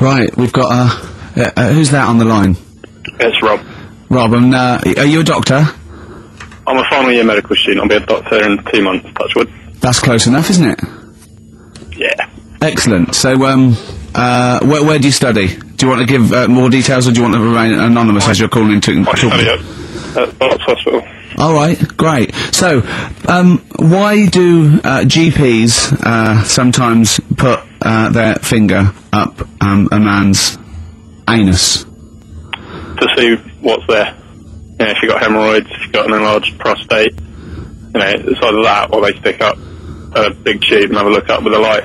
Right, we've got, who's that on the line? It's Rob. Rob, and, are you a doctor? I'm a final year medical student. I'll be a doctor in 2 months, touch wood. That's close enough, isn't it? Yeah. Excellent. So, where do you study? Do you want to give, more details, or do you want to remain anonymous as you're calling into... I study at Barts Hospital. Alright, great. So, why do, GPs, sometimes put, their finger up, a man's anus? To see what's there. You know, if you've got hemorrhoids, if you've got an enlarged prostate, you know, it's either that or they stick up a big tube and have a look up with a light.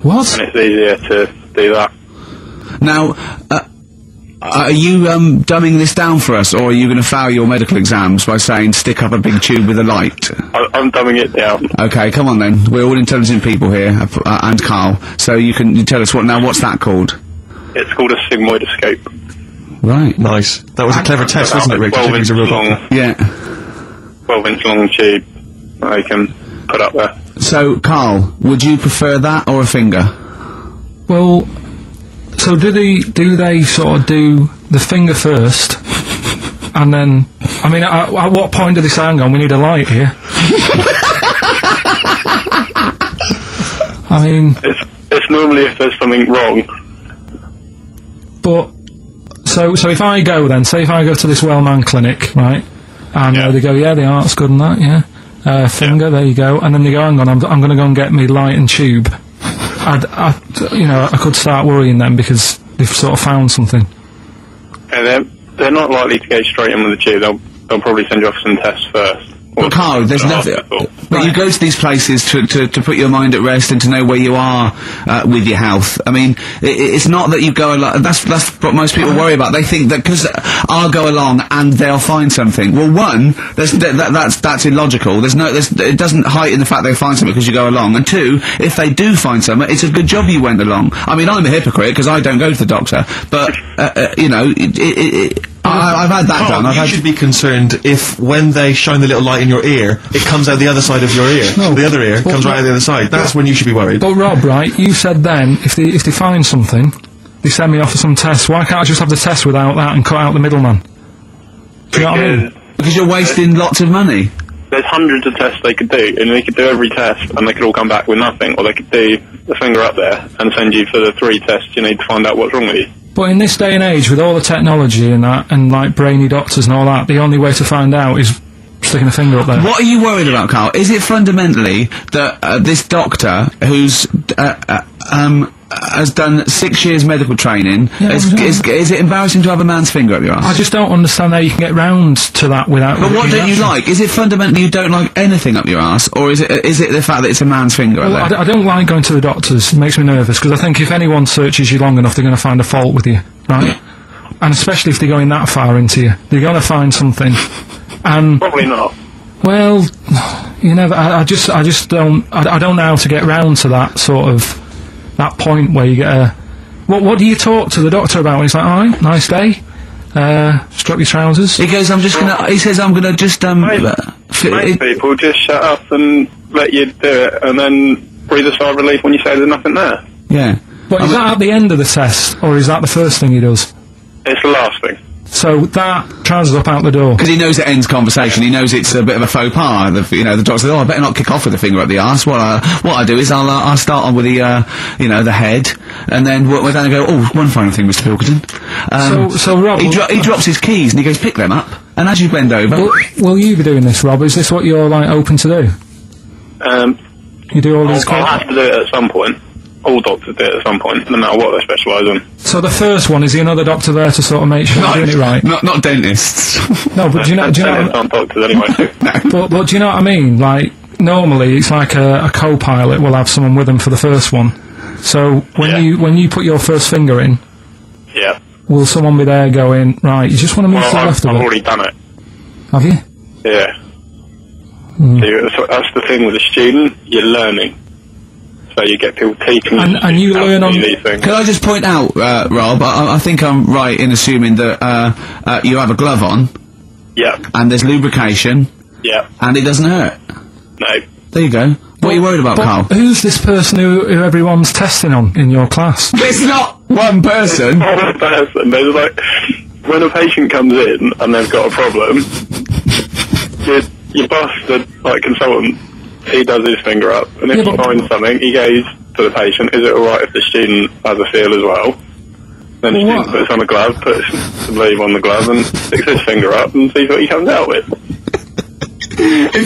What? And it's easier to do that. Now, are you, dumbing this down for us, or are you going to fail your medical exams by saying stick up a big tube with a light? I'm dumbing it down. Okay, come on then. We're all intelligent people here, and Karl. So you tell us what's that called? It's called a sigmoidoscope. Right. Nice. That was a clever test, wasn't it, Rick? 12-inch long. Yeah. 12-inch long tube that you can put up there. So, Karl, would you prefer that or a finger? Well, so do they sort of do the finger first, and then, I mean, at what point do they say, hang on, we need a light here? I mean... It's normally if there's something wrong. But, so if I go then, say if I go to this Wellman clinic, right, and they go, yeah, the art's good and that, yeah, finger, there you go, and then they go, hang on, I'm going to go and get me light and tube. I could start worrying then because they've sort of found something. Yeah, they're not likely to go straight in with the tube. They'll probably send you off some tests first. But Karl, there's nothing. But you go to these places to put your mind at rest and to know where you are with your health. I mean, it's not that you go along. That's what most people worry about. They think that because I'll go along and they'll find something. Well, one, that's illogical. It doesn't heighten the fact they'll find something because you go along. And two, if they do find something, it's a good job you went along. I mean, I'm a hypocrite because I don't go to the doctor, but I've had that done. You should be concerned if, when they shine the little light in your ear, it comes out the other side of your ear. No. The other ear comes right out the other side. That's when you should be worried. But Rob, right, you said then, if they find something, they send me off for some tests. Why can't I just have the test without that and cut out the middleman? Do you know what I mean? Because you're wasting lots of money. There's hundreds of tests they could do, and they could do every test, and they could all come back with nothing, or they could do the finger up there and send you for the 3 tests you need to find out what's wrong with you. But in this day and age, with all the technology and that, and like brainy doctors and all that, the only way to find out is sticking a finger up there. What are you worried about, Karl? Is it fundamentally that this doctor who's has done 6 years medical training, is it embarrassing to have a man's finger up your arse? I just don't understand how you can get round to that without... But what don't you like? Is it fundamentally you don't like anything up your arse, or is it the fact that it's a man's finger up there? I don't like going to the doctors. It makes me nervous, because I think if anyone searches you long enough, they're going to find a fault with you, right? And especially if they're going that far into you. They're going to find something. And... Probably not. Well, you never... I just don't... I don't know how to get round to that sort of... that point where you get a... What do you talk to the doctor about? He's like, alright, nice day. Strap your trousers. He goes, he says, I'm gonna just, Most people just shut up and let you do it, and then breathe a sigh of relief when you say there's nothing there. Yeah. But is that at the end of the test, or is that the first thing he does? It's the last thing. So that trousers up out the door. Because he knows it ends conversation. He knows it's a bit of a faux pas. The doctor says, "Oh, I better not kick off with the finger up the arse." What I do is I'll start on with the the head, and then we're going to go. Oh, one final thing, Mr. Pilkington. So Rob, he drops his keys and he goes, "Pick them up." And as you bend over, will you be doing this, Rob? Is this what you're like open to do? You do all these. I'll have to do it at some point. All doctors do it at some point, no matter what they specialise in. So the first one, is he another doctor there to sort of make sure you're doing it right? Not dentists. No, but do you know... Dentists aren't doctors anyway. No. But do you know what I mean? Like, normally it's like a co-pilot will have someone with them for the first one. So when you put your first finger in, will someone be there going, right, you just want to move to the left of it? I've already done it. Have you? Yeah. So that's the thing with a student, you're learning. So you get people teaching and you learn on these things. Can I just point out, Rob, I think I'm right in assuming that you have a glove on. Yeah. And there's lubrication. Yeah. And it doesn't hurt. No. There you go. What are you worried about, Karl? Who's this person who everyone's testing on in your class? It's not one person. One person. There's like, when a patient comes in and they've got a problem, your boss, the consultant, he does his finger up, and if he finds something, he goes to the patient, is it alright if the student has a feel as well? Then the student puts on a glove, puts the bleed on the glove, and sticks his finger up and sees what he comes out with.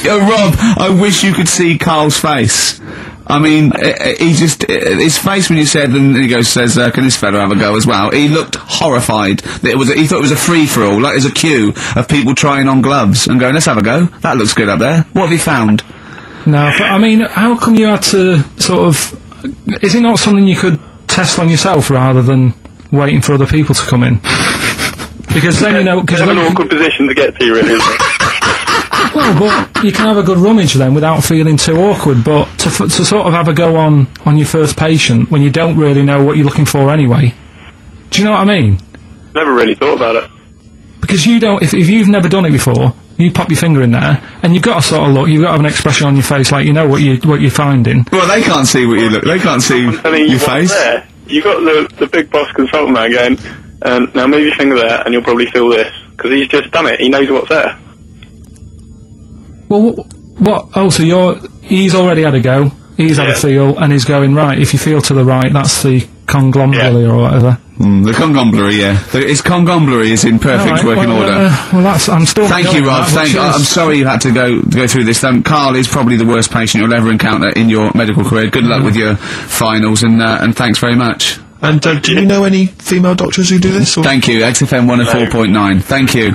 Rob, I wish you could see Karl's face. I mean, his face when you said, and he says, can this fella have a go as well? He looked horrified. He thought it was a free-for-all, like there's a queue of people trying on gloves and going, let's have a go. That looks good up there. What have you found? No, but I mean, how come you had to sort of... Is it not something you could test on yourself rather than waiting for other people to come in? Because then, you know... It's an awkward position to get to, really, isn't it? Well, but you can have a good rummage then without feeling too awkward, but to sort of have a go on your first patient when you don't really know what you're looking for anyway. Do you know what I mean? Never really thought about it. Because you don't... If you've never done it before... You pop your finger in there, and you've got to sort of look. You've got to have an expression on your face, like you know what you're finding. Well, they can't see what you look. They can't see your face. There. You got the big boss consultant man going. Now move your finger there, and you'll probably feel this because he's just done it. He knows what's there. Well, what? Oh, so he's already had a go. He's had a feel, and he's going right. If you feel to the right, that's the conglomerate or whatever. The conglomerate, His conglomerate is in perfect working order. I'm still... Thank you, Rob. I'm sorry you had to go through this. Karl is probably the worst patient you'll ever encounter in your medical career. Good luck with your finals, and thanks very much. And do you know any female doctors who do this? Or? Thank you. XFM 104.9. Thank you.